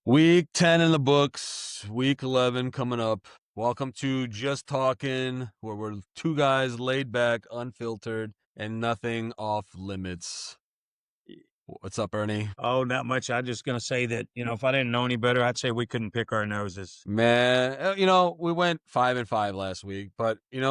Week 10 in the books, week 11 coming up. Welcome to Just Talking, where we're two guys laid back, unfiltered, and nothing off limits. What's up, Ernie? Oh, not much. I'm just going to say that, if I didn't know any better, I'd say we couldn't pick our noses. Man, we went 5-5 last week, but Yeah,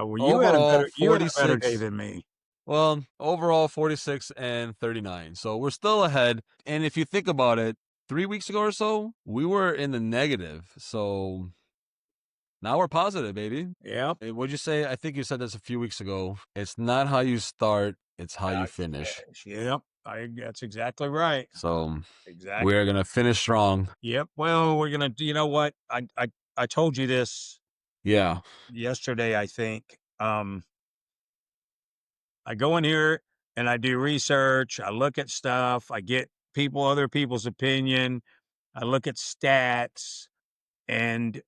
well, overall you had a better day 46. than me. Well, overall 46 and 39. So we're still ahead. And if you think about it, 3 weeks ago or so, we were in the negative. So now we're positive, baby. Yep. What'd you say? I think you said this a few weeks ago. It's not how you start, it's how you finish. Yep. That's exactly right. So Exactly. we're going to finish strong. Yep. Well, we're going to, you know what? I told you this Yeah. yesterday, I think. I go in here and I do research. I look at stuff. I get other people's opinion. I look at stats and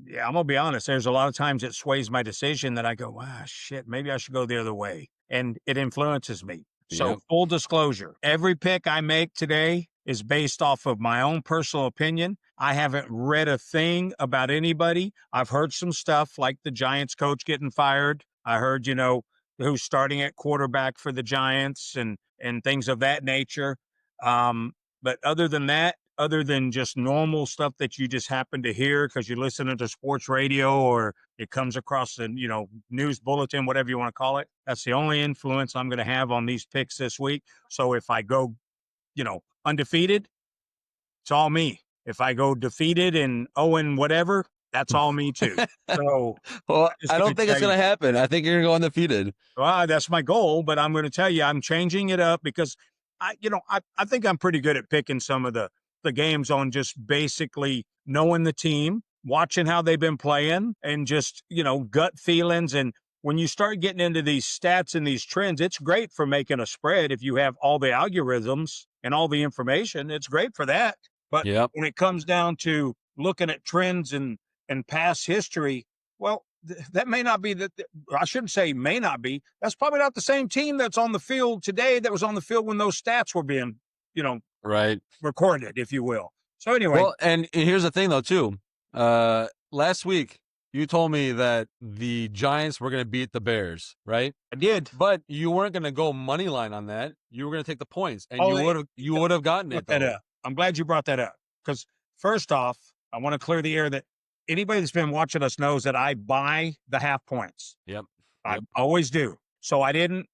yeah, I'm gonna be honest. There's a lot of times it sways my decision that I go, wow, shit, maybe I should go the other way. And it influences me. So, Yep. full disclosure, every pick I make today is based off of my own personal opinion. I haven't read a thing about anybody. I've heard some stuff like the Giants coach getting fired. I heard, who's starting at quarterback for the Giants and things of that nature. But other than just normal stuff that you just happen to hear because you're listening to sports radio or it comes across the news bulletin, whatever you want to call it, that's the only influence I'm going to have on these picks this week. So if I go undefeated, it's all me. If I go defeated and Owen whatever, that's all me too. So Well, just I gonna don't think it's tell going you, to happen. I think you're going to go undefeated. well, that's my goal, but I'm going to tell you, I'm changing it up because I think I'm pretty good at picking some of the games on just basically knowing the team, watching how they've been playing, and just gut feelings. And when you start getting into these stats and these trends, it's great for making a spread if you have all the algorithms and all the information. It's great for that. But Yep. when it comes down to looking at trends and past history, well, that may not be that. I shouldn't say may not be. That's probably not the same team that's on the field today that was on the field when those stats were being, Right. recorded, if you will. So anyway, Well, and here's the thing, though, too. Last week, you told me that the Giants were going to beat the Bears, right? I did. But you weren't going to go money line on that. You were going to take the points, and Oh, you would have gotten it, that though. up. I'm glad you brought that up because first off, I want to clear the air that anybody that's been watching us knows that I buy the half points. Yep. I always do. So I didn't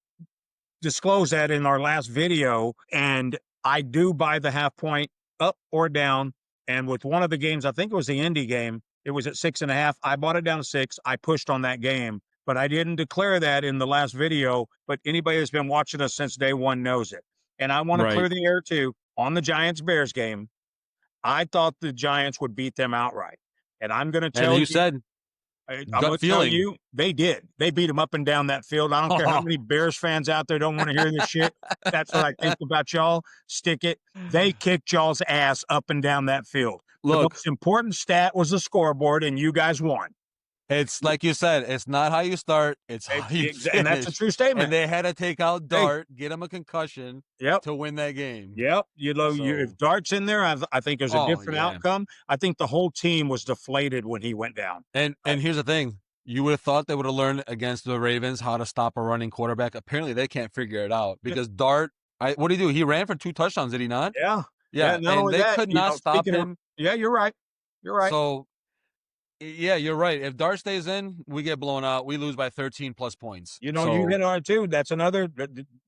disclose that in our last video, and I do buy the half point up or down. And with one of the games, I think it was the Indy game, it was at 6.5. I bought it down to 6. I pushed on that game, but I didn't declare that in the last video. But anybody that's been watching us since day one knows it. And I want to Right. clear the air too on the Giants Bears game. I thought the Giants would beat them outright. And I'm going to tell And you, you said I'm gut going to tell feeling. you, they did. They beat them up and down that field. I don't care how many Bears fans out there don't want to hear this shit. That's what I think about y'all. Stick it. They kicked y'all's ass up and down that field. The Look, most important stat was the scoreboard, and you guys won. it's like you said, it's not how you start, it's how you finish. And that's a true statement. And they had to take out Dart, get him a concussion to win that game. Yep. If Dart's in there, I think there's a different outcome. I think the whole team was deflated when he went down. And here's the thing. You would have thought they would have learned against the Ravens how to stop a running quarterback. Apparently, they can't figure it out because Dart, what did he do? He ran for 2 touchdowns, did he not? Yeah. Yeah, Not and only they that, could not stop him. Yeah, you're right. You're right. So, yeah, you're right. If Dart stays in, we get blown out. We lose by 13 plus points. You hit on it too. That's another,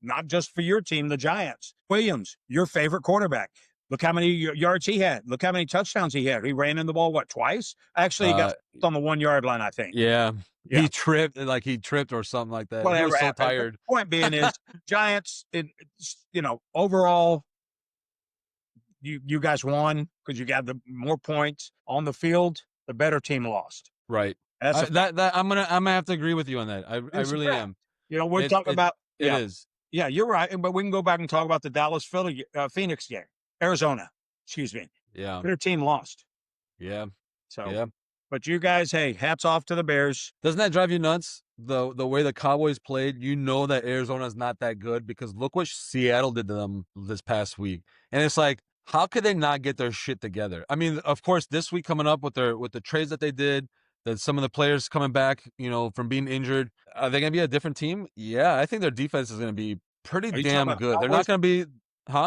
not just for your team, the Giants. Williams, your favorite quarterback. Look how many yards he had. Look how many touchdowns he had. He ran in the ball, twice? Actually, he got on the 1 yard line, I think. Yeah. He tripped or something like that. He was so tired. The point being is, Giants, overall, you guys won because you got the more points on the field. The better team lost. Right. That's I'm gonna have to agree with you on that. I really am. We're talking about it is. Yeah, you're right. But we can go back and talk about the Phoenix game, Arizona. Excuse me. Yeah. Their team lost. Yeah. So. Yeah. But you guys, hey, hats off to the Bears. Doesn't that drive you nuts? The way the Cowboys played, you know that Arizona's not that good because look what Seattle did to them this past week. And it's like, How could they not get their shit together? I mean, of course, this week coming up with the trades that they did, that some of the players coming back, from being injured, are they gonna be a different team? Yeah, I think their defense is gonna be pretty Are you talking damn about good. They're Cowboys? not gonna be, huh?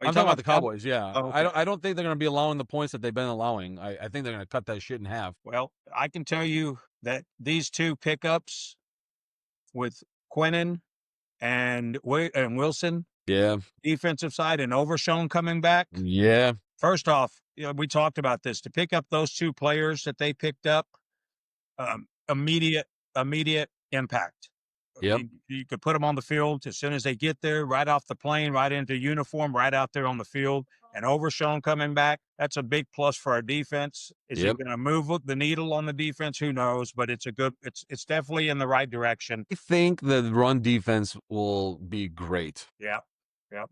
Are you I'm talking talking about about the the Cowboys? Cowboys. Yeah, Oh, I okay. don't think they're gonna be allowing the points that they've been allowing. I think they're gonna cut that shit in half. Well, I can tell you that these two pickups with Quinnen and Wilson, Yeah, defensive side, and Overshown coming back. yeah, First off, we talked about this. To pick up those two players that they picked up, immediate impact. yep, You could put them on the field as soon as they get there, right off the plane, right into uniform, right out there on the field. And Overshown coming back, that's a big plus for our defense. Is yep. it going to move the needle on the defense? Who knows? But it's definitely in the right direction. I think the run defense will be great. Yeah, yeah.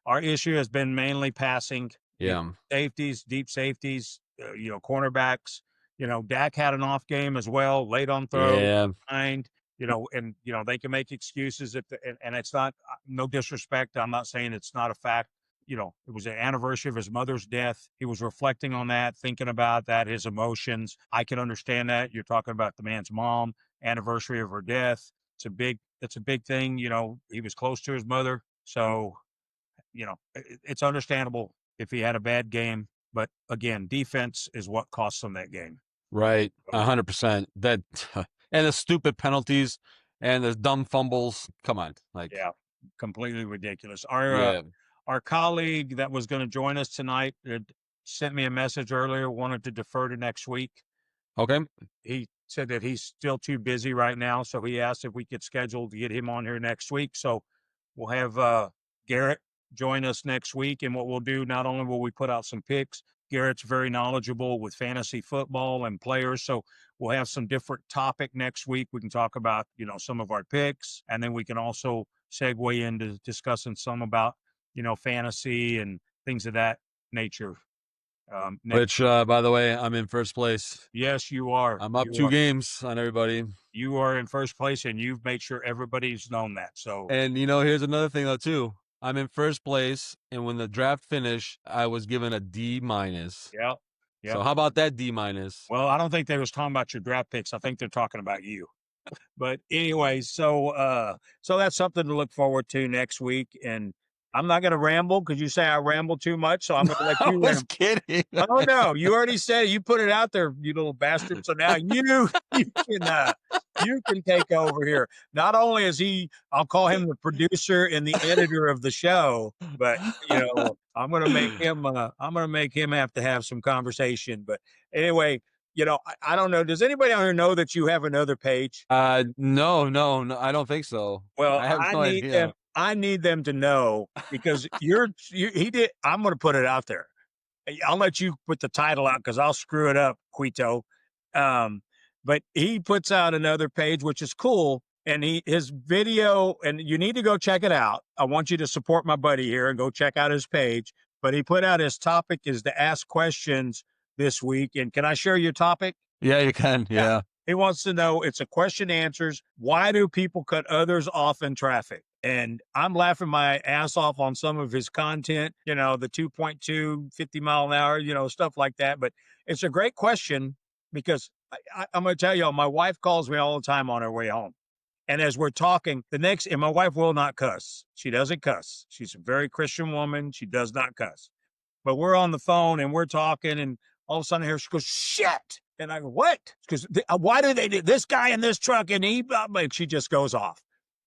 Our issue has been mainly passing. Yeah, Safeties, deep safeties, cornerbacks. Dak had an off game as well, late on throw, yeah, behind. They can make excuses and it's not no disrespect. I'm not saying it's not a fact. It was the anniversary of his mother's death. He was reflecting on that, thinking about that, his emotions. I can understand that. You're talking about the man's mom, anniversary of her death. It's a big thing. He was close to his mother. So, it's understandable if he had a bad game. But again, defense is what cost him that game. right. 100%. That and the stupid penalties and the dumb fumbles. Come on, like, Yeah, completely ridiculous. yeah, Our colleague that was going to join us tonight had sent me a message earlier, wanted to defer to next week. okay, He said that he's still too busy right now, so he asked if we could schedule to get him on here next week. So we'll have Garrett join us next week, and what we'll do, not only will we put out some picks, Garrett's very knowledgeable with fantasy football and players, so we'll have some different topic next week. We can talk about some of our picks, and then we can also segue into discussing some about fantasy and things of that nature. which by the way, I'm in first place. Yes, you are. I'm up 2 games on everybody. You are in first place, and you've made sure everybody's known that. So, And here's another thing though too. I'm in first place, and when the draft finished, I was given a D minus. yeah, yeah. So how about that D minus? Well, I don't think they was talking about your draft picks. I think they're talking about you. But anyway, so that's something to look forward to next week. And I'm not going to ramble because you say I ramble too much, so I'm going to let I you was ramble. kidding. Oh no, you already said it. You put it out there, you little bastard. So now you can take over here. Not only is I'll call him the producer and the editor of the show, but I'm going to make him have to have some conversation. But anyway, I don't know. Does anybody out here know that you have another page? No, I don't think so. Well, I have no need idea. them. I need them to know because he did. I'm going to put it out there. I'll let you put the title out because I'll screw it up, Quito. But he puts out another page, which is cool. And his video, and you need to go check it out. I want you to support my buddy here and go check out his page. But he put out his topic is to ask questions this week. And can I share your topic? Yeah, you can. Yeah. He wants to know, it's a question answers. Why do people cut others off in traffic? And I'm laughing my ass off on some of his content, the 2.2, 50 mile an hour, stuff like that. But it's a great question because I'm going to tell y'all, my wife calls me all the time on her way home. And as we're talking, and my wife will not cuss. She doesn't cuss. She's a very Christian woman. She does not cuss. But we're on the phone and we're talking, and all of a sudden here she goes, shit. And I go, what? Because why do they do this guy in this truck? And she just goes off.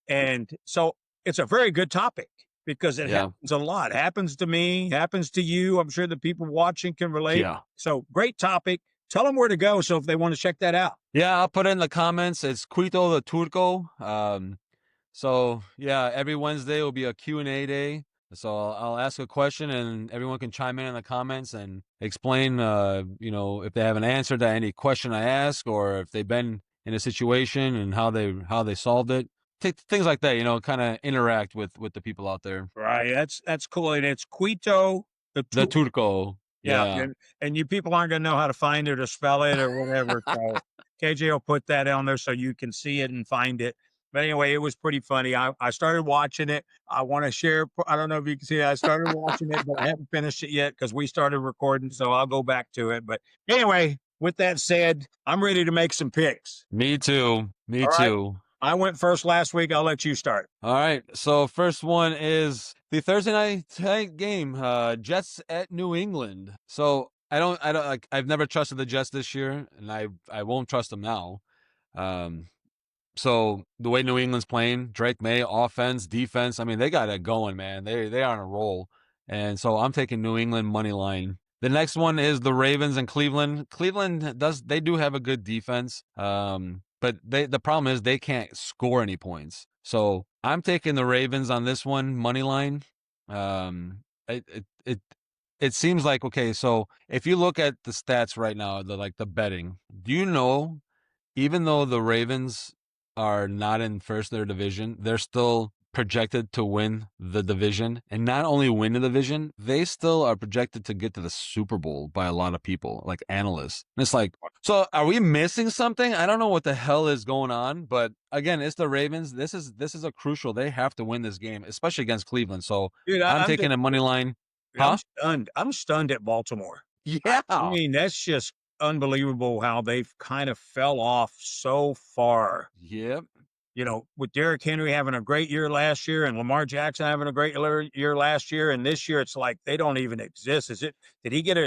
And so it's a very good topic because it happens a lot. It happens to me, happens to you. I'm sure the people watching can relate. Yeah. So great topic. Tell them where to go. So if they want to check that out. Yeah, I'll put it in the comments. It's Quito the Turco. So yeah, every Wednesday will be a Q&A day. So I'll ask a question and everyone can chime in the comments and explain, if they have an answer to any question I ask or if they've been in a situation and how they solved it. Things like that, kind of interact with the people out there. Right. That's cool. And it's Quito the Turco. Yeah. And you people aren't going to know how to find it or spell it or whatever. So KJ will put that on there so you can see it and find it. But anyway, it was pretty funny. I started watching it. I want to share. I don't know if you can see it. I started watching it, but I haven't finished it yet because we started recording. So I'll go back to it. But anyway, with that said, I'm ready to make some picks. Me too. Me All right. too. I went first last week. I'll let you start. All right. So first one is the Thursday night game, Jets at New England. So I don't like. I've never trusted the Jets this year, and I won't trust them now. Um, so the way New England's playing, Drake May, offense, defense, I mean, they got it going, man. They are on a roll. And so I'm taking New England money line. The next one is the Ravens and Cleveland. They do have a good defense. But the problem is they can't score any points. So I'm taking the Ravens on this one, money line. It seems like, okay, so if you look at the stats right now, the betting, do you know, even though the Ravens are not in first in their division, they're still projected to win the division. And not only win the division, they still are projected to get to the Super Bowl by a lot of people, like analysts. And it's like, so are we missing something? I don't know what the hell is going on, but again, it's the Ravens. This is a crucial. They have to win this game, especially against Cleveland. So Dude, I'm I'm just, taking a money line. I'm Huh? stunned. I'm stunned at Baltimore. Yeah. I mean, that's just unbelievable how they've kind of fell off so far. Yep. You know, with Derrick Henry having a great year last year and Lamar Jackson having a great year last year, and this year it's like they don't even exist. Did they get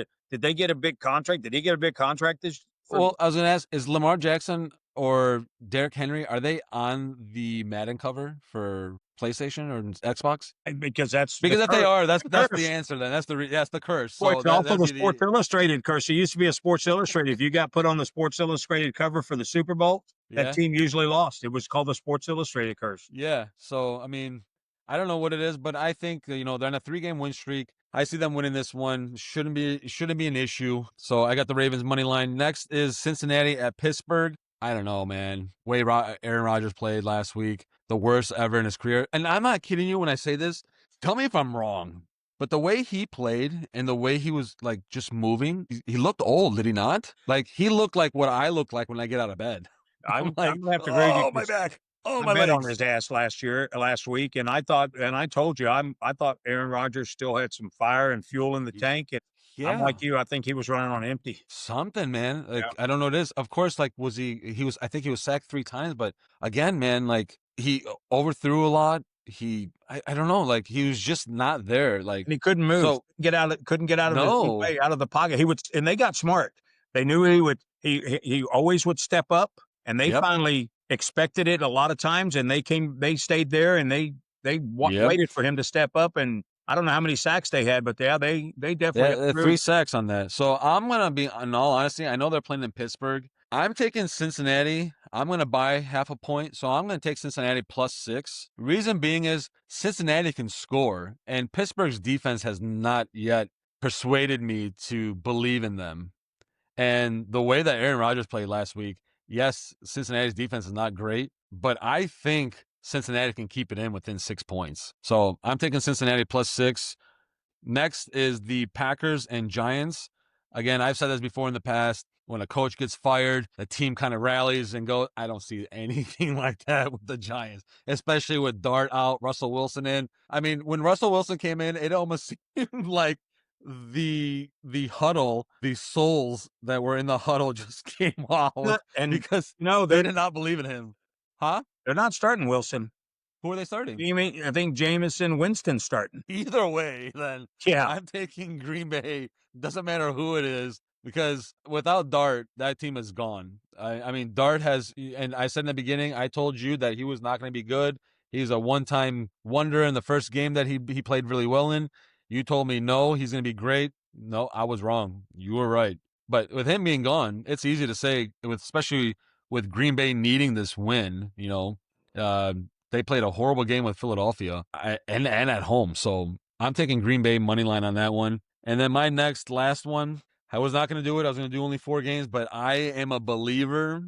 a big contract? Did he get a big contract this for? Well, I was going to ask, is Lamar Jackson or Derrick Henry, are they on the Madden cover for PlayStation or Xbox? Because that's Because if they are, that's curse. the answer. Then that's the curse. Boy, So it's off of the that'd be Sports Illustrated curse. It used to be a Sports Illustrated. If you got put on the Sports Illustrated cover for the Super Bowl, that yeah, team usually lost. It was called the Sports Illustrated curse. yeah. So I mean, I don't know what it is, but I think they're on a 3-game win streak. I see them winning this one. Shouldn't be an issue. So I got the Ravens money line. Next is Cincinnati at Pittsburgh. I don't know, man. Aaron Rodgers played last week, the worst ever in his career. And I'm not kidding you when I say this. Tell me if I'm wrong. But the way he played and the way he was like just moving, he looked old, did he not? Like he looked like what I look like when I get out of bed. I'm like, I'm gonna have to agree with oh you my 'cause back, oh I my bet on legs. his ass last week, and I told you I thought Aaron Rodgers still had some fire and fuel in the tank, and I'm Yeah, like you. I think he was running on empty. something, man. Yeah. Like I don't know what it is. Of course, like was he was I think he was sacked 3 times, but again, man, like he overthrew a lot. I don't know, like he was just not there. Like And he couldn't move, so couldn't get out of his own no. way, out of the pocket. He would, and they got smart. They knew he would. He always would step up, and they Yep. finally expected it a lot of times, and they stayed there, and they Yep. waited for him to step up. And I don't know how many sacks they had, but yeah, they definitely got Yeah, through. 3 sacks on that. So I'm gonna be, in all honesty, I know they're playing in Pittsburgh. I'm taking Cincinnati. I'm gonna buy half a point, so I'm gonna take Cincinnati +6. Reason being is Cincinnati can score, and Pittsburgh's defense has not yet persuaded me to believe in them. And the way that Aaron Rodgers played last week, yes, Cincinnati's defense is not great, but I think Cincinnati can keep it in within 6 points. So I'm taking Cincinnati +6. Next is the Packers and Giants. Again, I've said this before in the past. When a coach gets fired, the team kind of rallies and goes. I don't see anything like that with the Giants, especially with Dart out, Russell Wilson in. I mean, when Russell Wilson came in, it almost seemed like the huddle, the souls that were in the huddle just came out And because no, they did not believe in him. Huh? they're not starting Wilson. Who are they starting? You mean I think Jameson Winston's starting? Either way, then Yeah, I'm taking Green Bay. Doesn't matter who it is, because without Dart, that team is gone. I mean, Dart has, and I said in the beginning, I told you that he was not going to be good. He's a one-time wonder in the first game that he played really well in. You told me no, he's going to be great. No, I was wrong. You were right. But with him being gone, it's easy to say, especially with Green Bay needing this win. Uh, they played a horrible game with Philadelphia and at home. So I'm taking Green Bay money line on that one. And then my last one, I was not going to do it. I was going to do only 4 games, but I am a believer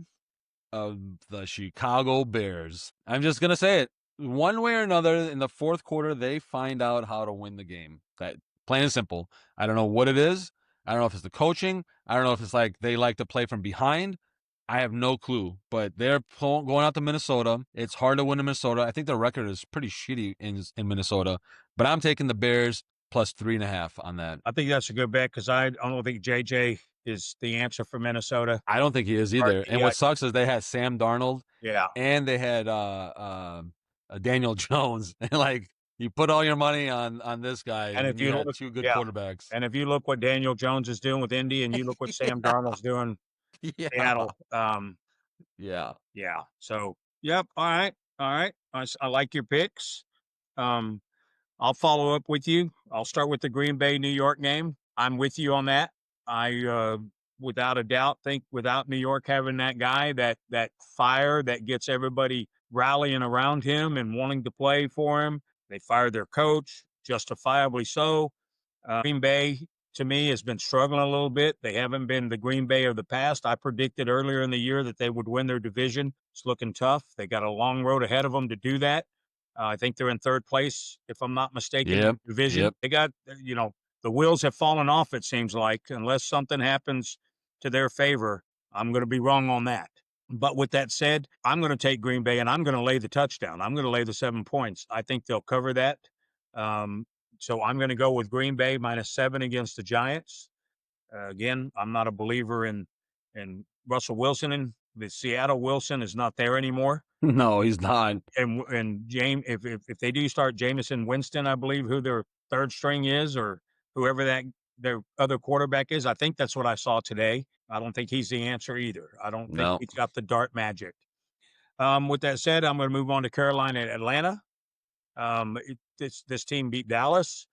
of the Chicago Bears. I'm just going to say it. One way or another, in the fourth quarter, they find out how to win the game. That plain and simple. I don't know what it is. I don't know if it's the coaching. I don't know if it's like they like to play from behind. I have no clue, but they're going out to Minnesota. It's hard to win in Minnesota. I think their record is pretty shitty in Minnesota, but I'm taking the Bears plus 3.5 on that. I think that's a good bet because I don't think JJ is the answer for Minnesota. I don't think he is either. And what sucks is they had Sam Darnold, Yeah, and they had Daniel Jones, and like you put all your money on this guy, and and if you you got look, two good yeah, quarterbacks. and if you look what Daniel Jones is doing with Indy, and you look what Sam Darnold's doing Yeah, Seattle, yeah. yeah. So, yep. All right, all right. I like your picks. Um, I'll follow up with you. I'll start with the Green Bay New York game. I'm with you on that. I without a doubt think without New York having that guy, that fire that gets everybody rallying around him and wanting to play for him. They fired their coach, justifiably so. Green Bay to me has been struggling a little bit. They haven't been the Green Bay of the past. I predicted earlier in the year that they would win their division. It's looking tough. They got a long road ahead of them to do that. I think they're in third place, if I'm not mistaken, in Yep. the division. Yep. They got, the wheels have fallen off, it seems like, unless something happens to their favor. I'm going to be wrong on that. But with that said, I'm going to take Green Bay and I'm going to lay the touchdown. I'm going to lay the 7 points. I think they'll cover that. So I'm going to go with Green Bay -7 against the Giants. Again, I'm not a believer in Russell Wilson, and the Seattle Wilson is not there anymore. No, he's not. And James, if they do start Jameson Winston, I believe who their third string is, or whoever that their other quarterback is, I think that's what I saw today. I don't think he's the answer either. I don't think No. he's got the dart magic. With that said, I'm going to move on to Carolina and Atlanta. This team beat Dallas.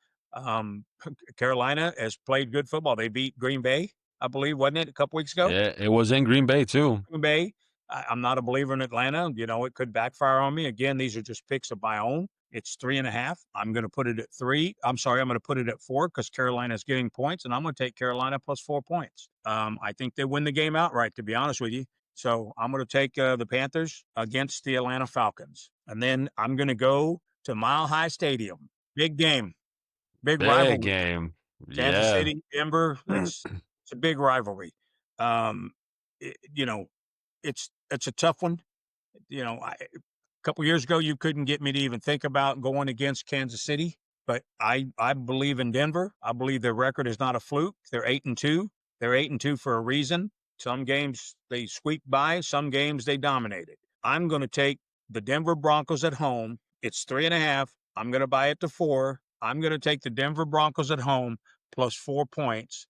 Carolina has played good football. They beat Green Bay, I believe, wasn't it, a couple weeks ago? Yeah, it was in Green Bay too. Green Bay. I'm not a believer in Atlanta. It could backfire on me. Again, these are just picks of my own. It's 3.5. I'm going to put it at 3. I'm sorry, I'm going to put it at 4 because Carolina is getting points, and I'm going to take Carolina plus 4 points. I think they win the game outright, to be honest with you. So I'm going to take the Panthers against the Atlanta Falcons. And then I'm going to go to Mile High Stadium. Big game. Big rivalry. Big game. Kansas Yeah. City, Denver. It's a big rivalry. It's a tough one. A couple years ago, you couldn't get me to even think about going against Kansas City, but I believe in Denver. I believe their record is not a fluke. They're 8-2. They're 8-2 for a reason. Some games they squeaked by. Some games they dominated. I'm going to take the Denver Broncos at home. It's 3.5. I'm going to buy it to 4. I'm going to take the Denver Broncos at home plus 4 points.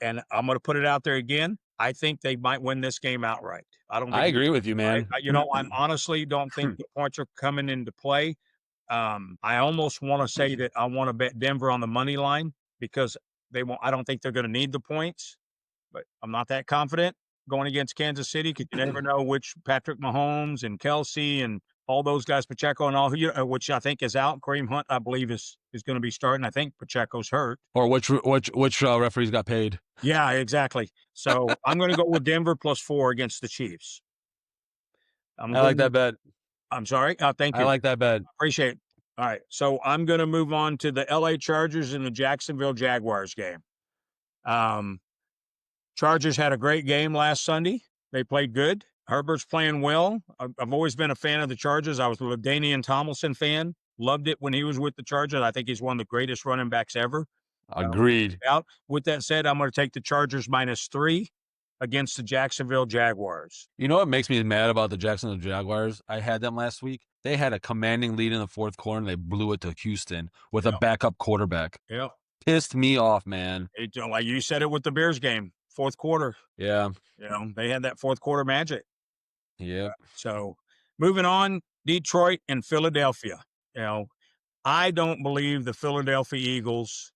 And I'm going to put it out there again. I think they might win this game outright. I agree with you, man. I honestly don't think the points are coming into play. I almost want to say that I want to bet Denver on the money line because they won't. I don't think they're going to need the points, but I'm not that confident going against Kansas City because you never know which Patrick Mahomes and Kelsey and all those guys, Pacheco and all, which I think is out. Kareem Hunt, I believe, is going to be starting. I think Pacheco's hurt. Or which referees got paid? Yeah, exactly. So I'm going to go with Denver plus 4 against the Chiefs. I like that bet. I'm sorry. Thank you. I like that bet. Appreciate it. All right. So I'm going to move on to the LA Chargers and the Jacksonville Jaguars game. Chargers had a great game last Sunday. They played good. Herbert's playing well. I've always been a fan of the Chargers. I was a LaDainian Tomlinson fan. Loved it when he was with the Chargers. I think he's one of the greatest running backs ever. Agreed. With that said, I'm going to take the Chargers -3 against the Jacksonville Jaguars. You know what makes me mad about the Jacksonville Jaguars? I had them last week. They had a commanding lead in the fourth quarter, and they blew it to Houston with a backup quarterback. Yeah. Pissed me off, man. Like you said it with the Bears game, fourth quarter. Yeah. They had that fourth quarter magic. Yeah. So moving on, Detroit and Philadelphia. I don't believe the Philadelphia Eagles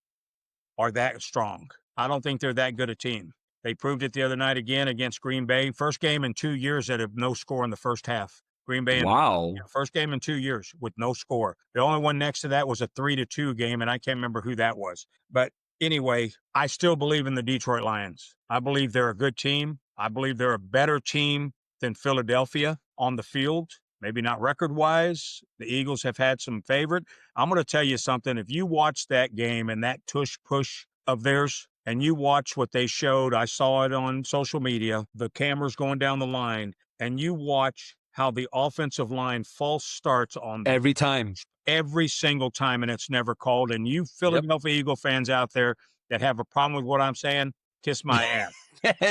are that strong. I don't think they're that good a team. They proved it the other night again against Green Bay. First game in 2 years that have no score in the first half. Green Bay. Wow. First game in 2 years with no score. The only one next to that was a 3-2 game, and I can't remember who that was. But anyway, I still believe in the Detroit Lions. I believe they're a good team. I believe they're a better team than Philadelphia on the field. Maybe not record-wise. The Eagles have had some favorite. I'm going to tell you something. If you watch that game and that tush-push of theirs and you watch what they showed. I saw it on social media, the cameras going down the line, and you watch how the offensive line false starts on Every time. every single time, and it's never called. And you Yep. Philadelphia Eagle fans out there that have a problem with what I'm saying, kiss my ass.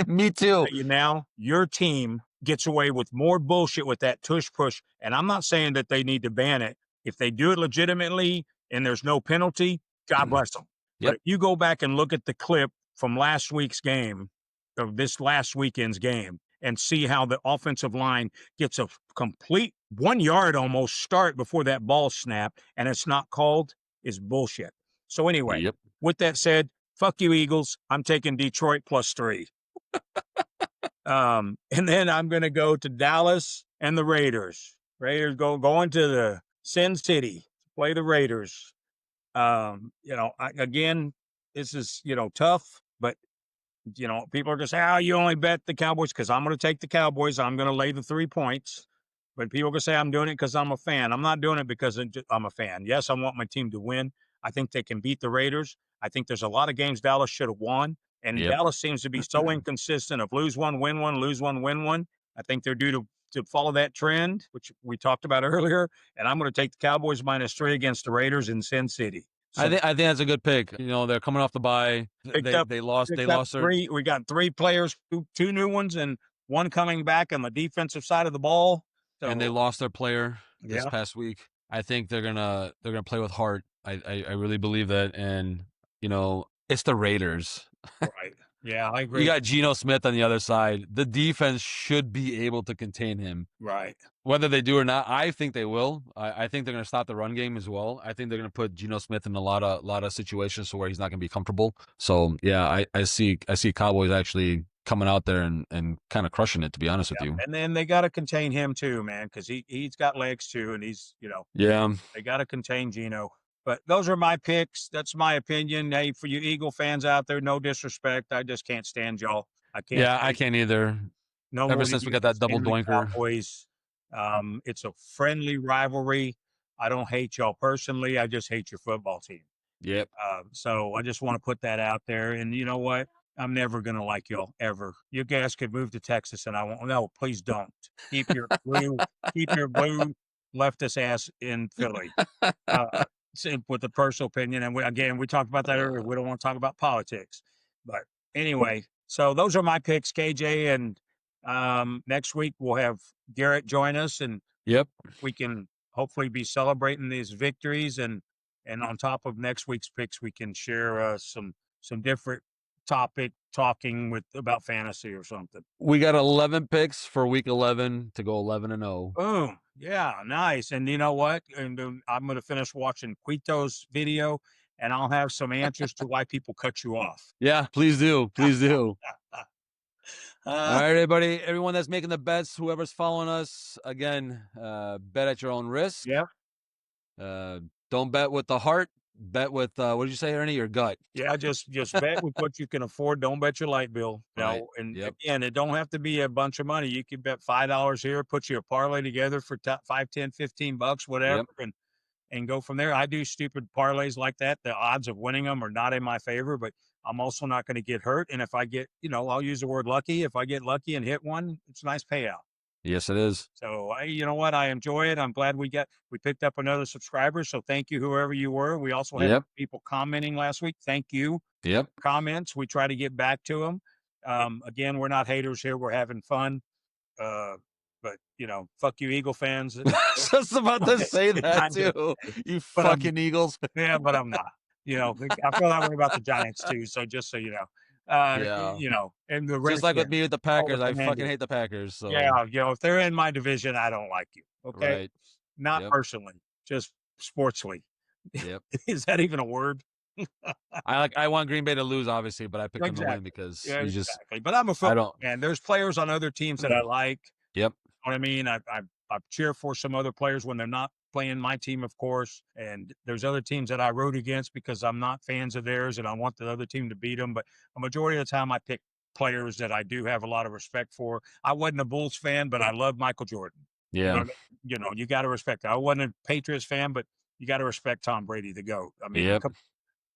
Me too. You now, your team gets away with more bullshit with that tush push. And I'm not saying that they need to ban it. If they do it legitimately and there's no penalty, God bless them. But Yep. if you go back and look at the clip from last week's game, of this last weekend's game, and see how the offensive line gets a complete 1 yard almost start before that ball snap, and it's not called, is bullshit. So anyway, Yep. with that said, fuck you, Eagles. I'm taking Detroit +3. And then I'm going to go to Dallas and the Raiders. Raiders going to the Sin City to play the Raiders. Again, this is tough, but people are going to say, "Oh, you only bet the Cowboys," because I'm going to take the Cowboys. I'm going to lay the 3 points. But people are going to say I'm doing it because I'm a fan. I'm not doing it because I'm a fan. Yes, I want my team to win. I think they can beat the Raiders. I think there's a lot of games Dallas should have won. And Yep. Dallas seems to be so inconsistent of lose one, win one, lose one, win one. I think they're due to follow that trend, which we talked about earlier. And I'm going to take the Cowboys -3 against the Raiders in Sin City. So I think that's a good pick. They're coming off the bye. They lost their three. We got 3 players, 2 new ones, and 1 coming back on the defensive side of the ball. So, and they lost their player this Yeah. past week. I think they're gonna play with heart. I really believe that, and it's the Raiders. Right. Yeah, I agree. You got Geno Smith on the other side. The defense should be able to contain him. Right. Whether they do or not, I think they will. I think they're going to stop the run game as well. I think they're going to put Geno Smith in a lot of situations where he's not going to be comfortable. So yeah, I see Cowboys actually coming out there and kind of crushing it, to be honest with you. And then they got to contain him too, man, because he's got legs too, and he's Yeah. they got to contain Geno. But those are my picks. That's my opinion. Hey, for you Eagle fans out there, no disrespect, I just can't stand y'all. I can't. Yeah, I can't either. No Ever more since we you got that double stand the doinker. Cowboys. It's a friendly rivalry. I don't hate y'all personally. I just hate your football team. Yep. So I just want to put that out there. And you know what? I'm never gonna like y'all ever. You guys could move to Texas, and I won't. No, please don't. Keep your blue leftist ass in Philly. With the personal opinion, and we talked about that earlier. We don't want to talk about politics, but anyway. So those are my picks, KJ, and next week we'll have Garrett join us, and Yep. we can hopefully be celebrating these victories, and on top of next week's picks, we can share some different topic talking about fantasy or something. We got 11 picks for week 11 to go 11-0. Boom. Yeah, nice. And you know what? And I'm going to finish watching Quito's video, and I'll have some answers to why people cut you off. Yeah, please do. Please do. All right, everybody, everyone that's making the bets, whoever's following us, again, bet at your own risk. Yeah. Don't bet with the heart. Bet with what did you say, Ernie? Your gut. Yeah, just bet with what you can afford. Don't bet your light bill. Right. No, and Yep. again, it don't have to be a bunch of money. You can bet $5 here, put you a parlay together for $5, $10, $15, whatever, and go from there. I do stupid parlays like that. The odds of winning them are not in my favor, but I'm also not going to get hurt. And if I get, I'll use the word lucky. If I get lucky and hit one, it's a nice payout. Yes, it is. So you know what? I enjoy it. I'm glad we picked up another subscriber. So thank you, whoever you were. We also had people commenting last week. Thank you. Yep. Comments. We try to get back to them. Again, we're not haters here. We're having fun. But fuck you, Eagle fans. Just about to say that too. You fucking Eagles. Yeah, but I'm not. I feel that way about the Giants too. So just so you know. And the just like with me with the Packers, I fucking hate the Packers. So yeah, if they're in my division, I don't like you. Okay, right. Not personally, just sportsly. Yep. Is that even a word? I want Green Bay to lose, obviously, but I picked them to win because exactly. But I'm a football fan. There's players on other teams that I like. Yep. You know what I mean? I cheer for some other players when they're not playing my team, of course. And there's other teams that I root against because I'm not fans of theirs and I want the other team to beat them. But a majority of the time I pick players that I do have a lot of respect for. I wasn't a Bulls fan, but I love Michael Jordan. Yeah. You got to respect that. I wasn't a Patriots fan, but you got to respect Tom Brady, the GOAT. I mean, you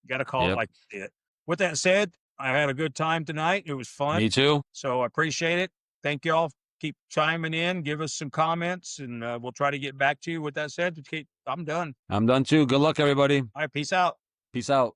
got to call it like it. With that said, I had a good time tonight. It was fun. Me too. So I appreciate it. Thank you all. Keep chiming in. Give us some comments, and we'll try to get back to you. With that said, I'm done. I'm done too. Good luck, everybody. All right. Peace out. Peace out.